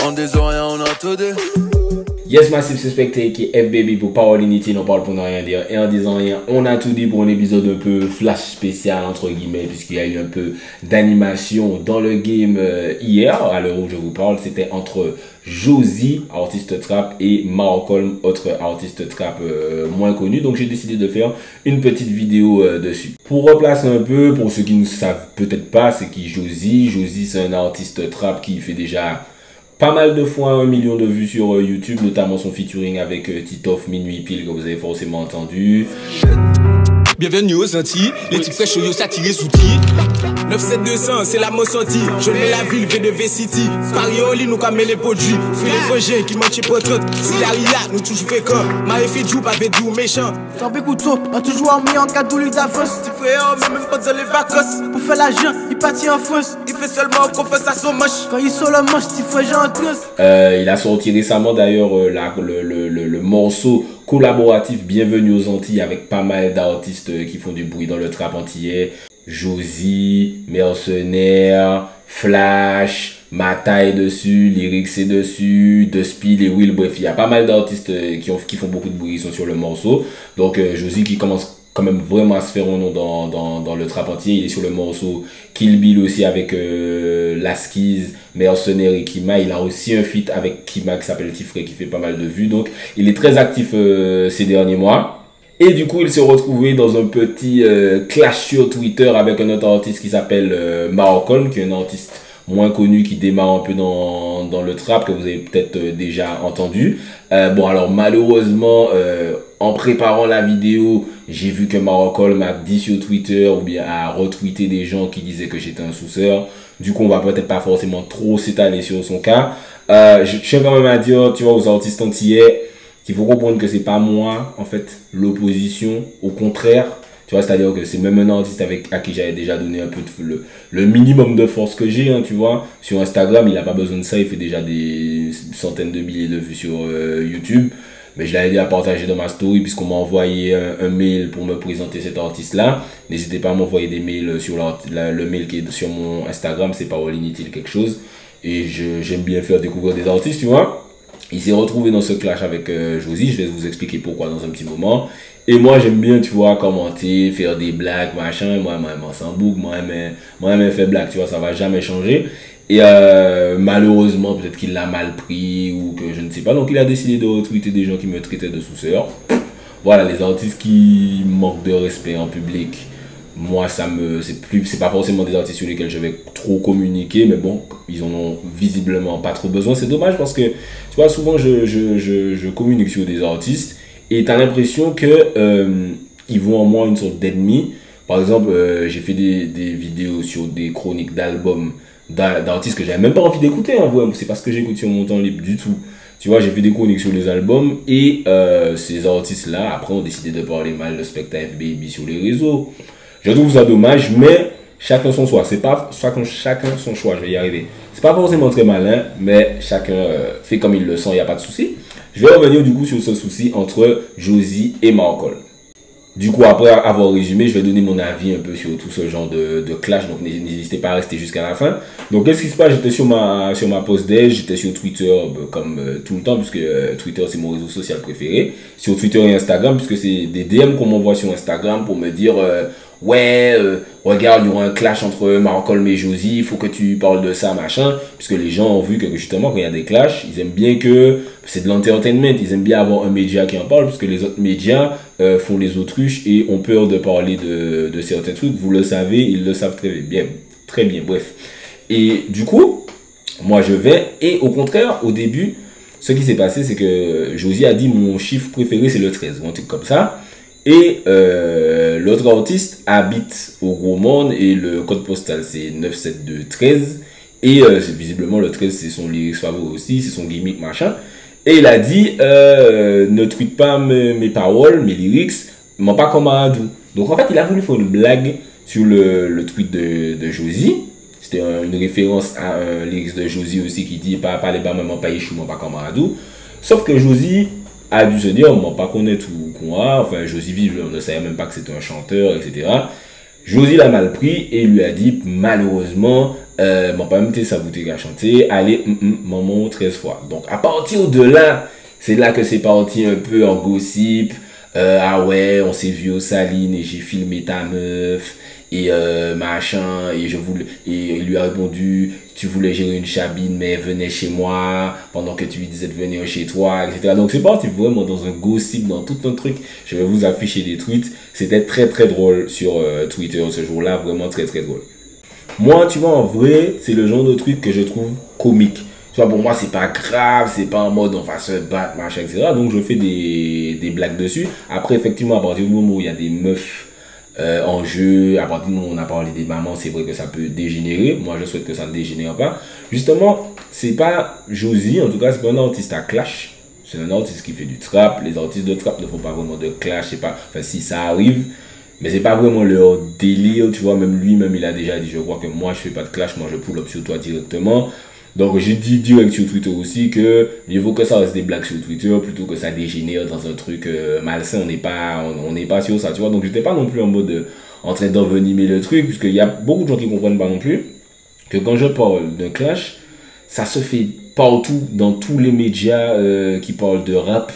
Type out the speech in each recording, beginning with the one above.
On des oreilles, on a tout dit. Yes, Massive Suspect qui est FBB pour Parole Inutile, on parle pour ne rien dire. Et en disant rien, on a tout dit pour un épisode un peu flash spécial, entre guillemets, puisqu'il y a eu un peu d'animation dans le game hier, à l'heure où je vous parle. C'était entre Josie, artiste trap, et Malcolm, autre artiste trap moins connu. Donc j'ai décidé de faire une petite vidéo dessus. Pour replacer un peu, pour ceux qui ne savent peut-être pas, c'est qui Josie. Josie, c'est un artiste trap qui fait déjà pas mal de fois 1 million de vues sur YouTube, notamment son featuring avec Titoff Minuit Pile que vous avez forcément entendu. Bienvenue aux Antilles, les types fraîches yo s'attirent sous ti 97200, c'est la Mossanti. Je mets la ville V de V-City. Paris Oli nous comme les produits. Fais les frangins qui mangent pour tout. Si la ria nous touche fréquent. Marie fait du pas du méchant. T'en peux couteau, on toujours en mis en cadeau d'avance. Tu frère, même pas dans les vacances. Pour faire l'argent, il partit en France. Il fait seulement confiance à son manche. Quand il sort le manche, tu frère en transe. Il a sorti récemment d'ailleurs le morceau collaboratif Bienvenue aux Antilles avec pas mal d'artistes qui font du bruit dans le trap antillais. Josie, Mercenaire, Flash, Mataille dessus, Lyrics est dessus, Despill et Will. Bref, il y a pas mal d'artistes qui font beaucoup de bruit, ils sont sur le morceau. Donc Josie qui commence quand même vraiment à se faire un nom dans le trap entier. Il est sur le morceau Kill Bill aussi avec Laskiz, Mercenaire et Kima. Il a aussi un feat avec Kima qui s'appelle Tifré qui fait pas mal de vues. Donc il est très actif ces derniers mois. Et du coup, il s'est retrouvé dans un petit clash sur Twitter avec un autre artiste qui s'appelle Malcolm, qui est un artiste moins connu qui démarre un peu dans le trap, que vous avez peut-être déjà entendu. Bon, alors malheureusement, en préparant la vidéo, j'ai vu que Malcolm m'a dit sur Twitter ou bien a retweeté des gens qui disaient que j'étais un souceur. Du coup, on va peut-être pas forcément trop s'étaler sur son cas. Je tiens quand même à dire, tu vois, aux artistes antillais, il faut comprendre que c'est pas moi, en fait, l'opposition. Au contraire, tu vois, c'est-à-dire que c'est même un artiste à qui j'avais déjà donné un peu le minimum de force que j'ai, hein, tu vois. Sur Instagram, il n'a pas besoin de ça, il fait déjà des centaines de milliers de vues sur YouTube. Mais je l'avais déjà partagé dans ma story puisqu'on m'a envoyé un mail pour me présenter cet artiste-là. N'hésitez pas à m'envoyer des mails sur le mail qui est sur mon Instagram, c'est Parole Inutile quelque chose. Et j'aime bien faire découvrir des artistes, tu vois. Il s'est retrouvé dans ce clash avec Josie, je vais vous expliquer pourquoi dans un petit moment. Et moi j'aime bien, tu vois, commenter, faire des blagues, machin. Moi s'en boucle, moi faire blague, tu vois, ça va jamais changer. Et malheureusement, peut-être qu'il l'a mal pris ou que je ne sais pas. Donc il a décidé de retweeter des gens qui me traitaient de sous-sœur. Voilà, les artistes qui manquent de respect en public. Moi, c'est pas forcément des artistes sur lesquels je vais trop communiquer, mais bon, ils en ont visiblement pas trop besoin. C'est dommage parce que, tu vois, souvent je communique sur des artistes et tu as l'impression que ils vont en moi une sorte d'ennemi. Par exemple, j'ai fait des vidéos sur des chroniques d'albums d'artistes que j'avais même pas envie d'écouter, hein, c'est pas ce que j'écoute sur mon temps libre du tout. Tu vois, j'ai fait des chroniques sur les albums et ces artistes-là, après, ont décidé de parler mal de Spectre FBB sur les réseaux. Je trouve ça dommage, mais chacun son choix. C'est pas chacun son choix, je vais y arriver. C'est pas forcément très malin, mais chacun fait comme il le sent, il n'y a pas de souci. Je vais revenir du coup sur ce souci entre Josie et Malcolm. Du coup, après avoir résumé, je vais donner mon avis un peu sur tout ce genre de clash. Donc, n'hésitez pas à rester jusqu'à la fin. Donc, qu'est-ce qui se passe? J'étais sur ma pause déj, j'étais sur Twitter comme tout le temps, puisque Twitter, c'est mon réseau social préféré. Sur Twitter et Instagram, puisque c'est des DM qu'on m'envoie sur Instagram pour me dire ouais, regarde, il y aura un clash entre Malcolm et Josie, il faut que tu parles de ça, machin. Puisque les gens ont vu que justement, quand il y a des clashs, ils aiment bien que c'est de l'entertainment. Ils aiment bien avoir un média qui en parle, puisque les autres médias font les autruches et ont peur de parler de certains trucs. Vous le savez, ils le savent très bien. Très bien, bref. Et du coup, moi je vais, et au contraire, au début, ce qui s'est passé, c'est que Josie a dit mon chiffre préféré c'est le 13, ou un truc comme ça. Et l'autre artiste habite au Gros Monde et le code postal c'est 97213. Et visiblement le 13 c'est son lyrics favori aussi, c'est son gimmick machin. Et il a dit ne tweet pas mes paroles, mes lyrics, mais pas comme Amadou. Donc en fait il a voulu faire une blague sur le tweet de Josie. C'était une référence à un lyrics de Josie aussi qui dit pas les bas maman pas échou, pas comme Amadou. Sauf que Josie a dû se dire, on ne pas connaître tout quoi. Enfin, Josie vive, on ne savait même pas que c'était un chanteur, etc. Josie l'a mal pris et lui a dit, malheureusement, Bon, pas même ça vous qu'à chanter. Allez, maman 13 fois. Donc, à partir de là, c'est là que c'est parti un peu en gossip. Ah ouais, on s'est vu au Saline et j'ai filmé ta meuf. Et machin. Et il lui a répondu, tu voulais gérer une cabine, mais venez chez moi. Pendant que tu lui disais de venir chez toi, etc. Donc, c'est parti vraiment dans un gossip, dans tout un truc. Je vais vous afficher des tweets. C'était très, très drôle sur Twitter ce jour-là. Vraiment très, très drôle. Moi, tu vois, en vrai, c'est le genre de truc que je trouve comique. Tu vois, pour moi, c'est pas grave, c'est pas en mode on va se battre, machin, etc. Donc, je fais des blagues dessus. Après, effectivement, à partir du moment où il y a des meufs en jeu, à partir du moment où on a parlé des mamans, c'est vrai que ça peut dégénérer. Moi, je souhaite que ça ne dégénère pas. Justement, c'est pas Josie, en tout cas, c'est pas un artiste à clash. C'est un artiste qui fait du trap. Les artistes de trap ne font pas vraiment de clash. C'est pas, enfin, si ça arrive. Mais c'est pas vraiment leur délire, tu vois, même lui-même il a déjà dit, je crois que moi je fais pas de clash, moi je pull up sur toi directement. Donc j'ai dit direct sur Twitter aussi que il vaut que ça reste des blagues sur Twitter plutôt que ça dégénère dans un truc malsain, on n'est pas sur ça, tu vois. Donc j'étais pas non plus en mode en train d'envenimer le truc, puisqu'il y a beaucoup de gens qui comprennent pas non plus que quand je parle d'un clash, ça se fait partout, dans tous les médias qui parlent de rap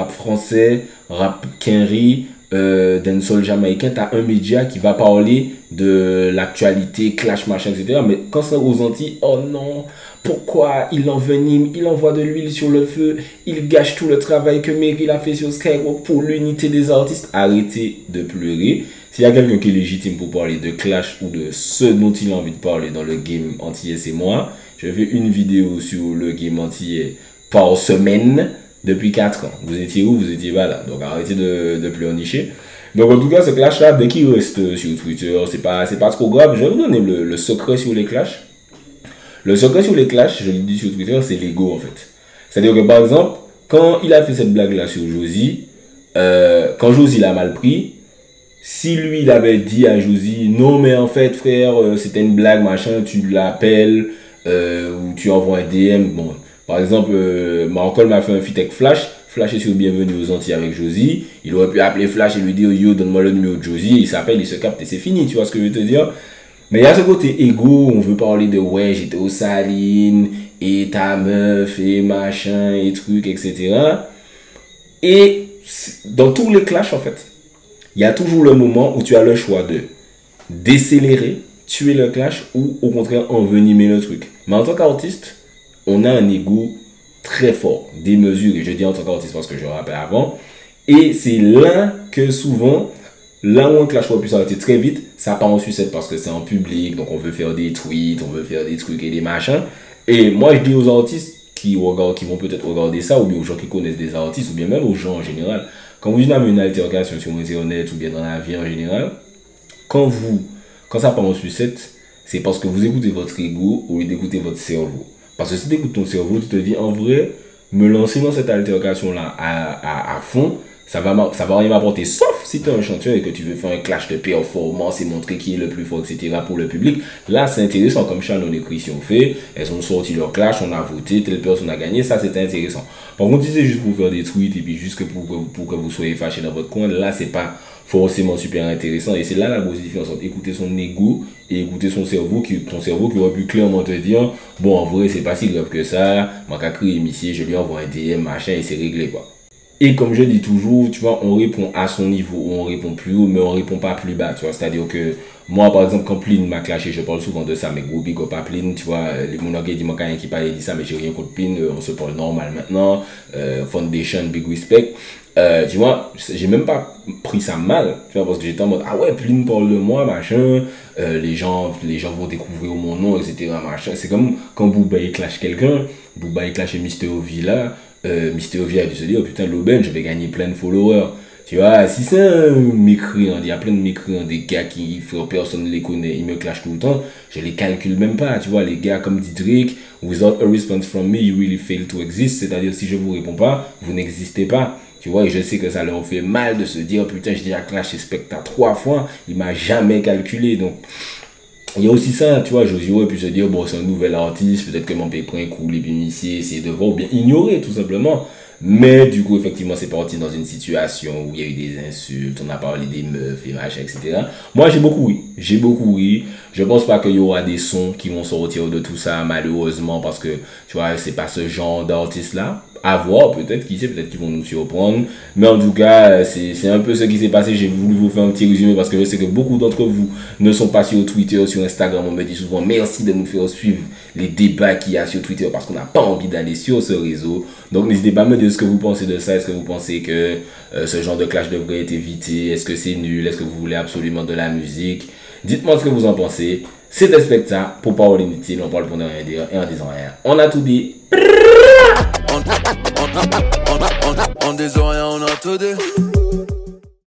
français, rap quinri, dancehall jamaïcain, tu as un média qui va parler de l'actualité, clash, machin, etc. Mais quand c'est aux Antilles, oh non, pourquoi il envenime, il envoie de l'huile sur le feu, il gâche tout le travail que Meryl a fait sur Skyrock pour l'unité des artistes. Arrêtez de pleurer. S'il y a quelqu'un qui est légitime pour parler de clash ou de ce dont il a envie de parler dans le game antillais, c'est moi. Je fais une vidéo sur le game antillais par semaine. Depuis 4 ans. Vous étiez où? Vous étiez pas là. Donc arrêtez de pleurnicher. Donc en tout cas, ce clash-là, dès qu'il reste sur Twitter, c'est pas trop grave. Je vais vous donner le secret sur les clashs. Le secret sur les clashs, je le dis sur Twitter, c'est l'ego en fait. C'est-à-dire que par exemple, quand il a fait cette blague-là sur Josie, quand Josie l'a mal pris, si lui il avait dit à Josie, non mais en fait frère, c'était une blague, machin, tu l'appelles, ou tu envoies un DM, bon... Par exemple, Marcol m'a fait un feat avec Flash. Flash est sur Bienvenue aux Antilles avec Josie. Il aurait pu appeler Flash et lui dire yo, donne-moi le numéro de Josie. Il s'appelle, il se capte et c'est fini. Tu vois ce que je veux te dire? Mais il y a ce côté égo. On veut parler de ouais, j'étais au Saline et ta meuf et machin et trucs, etc. Et dans tous les clashs, en fait, il y a toujours le moment où tu as le choix de décélérer, tuer le clash ou au contraire envenimer le truc. Mais en tant qu'artiste, on a un ego très fort, démesuré. Je dis en tant qu'artiste parce que je rappelle avant. Et c'est là que souvent, là où un clash aurait pu s'arrêter très vite, ça part en sucette parce que c'est en public. Donc on veut faire des tweets, on veut faire des trucs et des machins. Et moi je dis aux artistes qui vont peut-être regarder ça, ou bien aux gens qui connaissent des artistes, ou bien même aux gens en général. Quand vous avez une altercation sur Internet ou bien dans la vie en général, quand ça part en sucette, c'est parce que vous écoutez votre ego au lieu d'écouter votre cerveau. Parce que si tu écoutes ton cerveau, tu te dis, en vrai, me lancer dans cette altercation-là à fond, ça va rien m'apporter. Sauf si tu es un chanteur et que tu veux faire un clash de performance et montrer qui est le plus fort, etc. pour le public. Là, c'est intéressant, comme Shannon et Christian fait. Elles ont sorti leur clash, on a voté, telle personne a gagné. Ça, c'est intéressant. Par contre, si c'est juste pour faire des tweets et puis juste pour que vous soyez fâchés dans votre coin, là, c'est pas forcément super intéressant. Et c'est là la grosse différence entre écouter son ego et écouter son cerveau qui aurait pu clairement te dire, bon, en vrai, c'est pas si grave que ça. Moi, qu'à crier, monsieur, je lui envoie un DM, machin, et c'est réglé, quoi. Et comme je dis toujours, tu vois, on répond à son niveau, on répond plus haut, mais on répond pas plus bas, tu vois. C'est-à-dire que moi, par exemple, quand Pline m'a clashé, je parle souvent de ça, mais gros big up à Pline, tu vois. Les monogues disent, moi, quand qui parlait dit ça, mais j'ai rien contre Pline, on se parle normal maintenant. Foundation, big respect. Tu vois, j'ai même pas pris ça mal, tu vois, parce que j'étais en mode, ah ouais, Pline parle de moi, machin, les gens vont découvrir mon nom, etc., machin. C'est comme quand Booba clash quelqu'un, Booba clash Mr. Ovi là, Mr. Ovi a dû se dire, oh putain, l'aubaine, je vais gagner plein de followers. Tu vois, si c'est un mécréant, il y a plein de mécréants, des gars qui, personne ne les connaît, ils me clashent tout le temps, je les calcule même pas, tu vois, les gars comme dit Drake, without a response from me, you really fail to exist, c'est-à-dire si je vous réponds pas, vous n'existez pas. Tu vois, et je sais que ça leur fait mal de se dire, putain, j'ai déjà clashé Specta 3 fois, il m'a jamais calculé, donc... Il y a aussi ça, tu vois, Josie aurait pu se dire, bon, c'est un nouvel artiste, peut-être que mon pays prend un coup, les bénéficier, essayer de voir, ou bien ignorer, tout simplement. Mais du coup, effectivement, c'est parti dans une situation où il y a eu des insultes, on a parlé des meufs et machin, etc. Moi, j'ai beaucoup ri. J'ai beaucoup ri. Je pense pas qu'il y aura des sons qui vont sortir de tout ça, malheureusement, parce que, tu vois, c'est pas ce genre d'artiste-là. À voir, peut-être, qui sait, peut-être qu'ils vont nous surprendre. Mais en tout cas, c'est un peu ce qui s'est passé. J'ai voulu vous faire un petit résumé parce que je sais que beaucoup d'entre vous ne sont pas sur Twitter, sur Instagram. On me dit souvent merci de nous faire suivre les débats qu'il y a sur Twitter parce qu'on n'a pas envie d'aller sur ce réseau. Donc n'hésitez pas à me dire ce que vous pensez de ça. Est-ce que vous pensez que ce genre de clash devrait être évité? Est-ce que c'est nul? Est-ce que vous voulez absolument de la musique? Dites-moi ce que vous en pensez. C'était Spectre pour Parole Inutile. On parle pour ne rien dire et en disant rien. On a tout dit. On des oreilles, on a tout dit.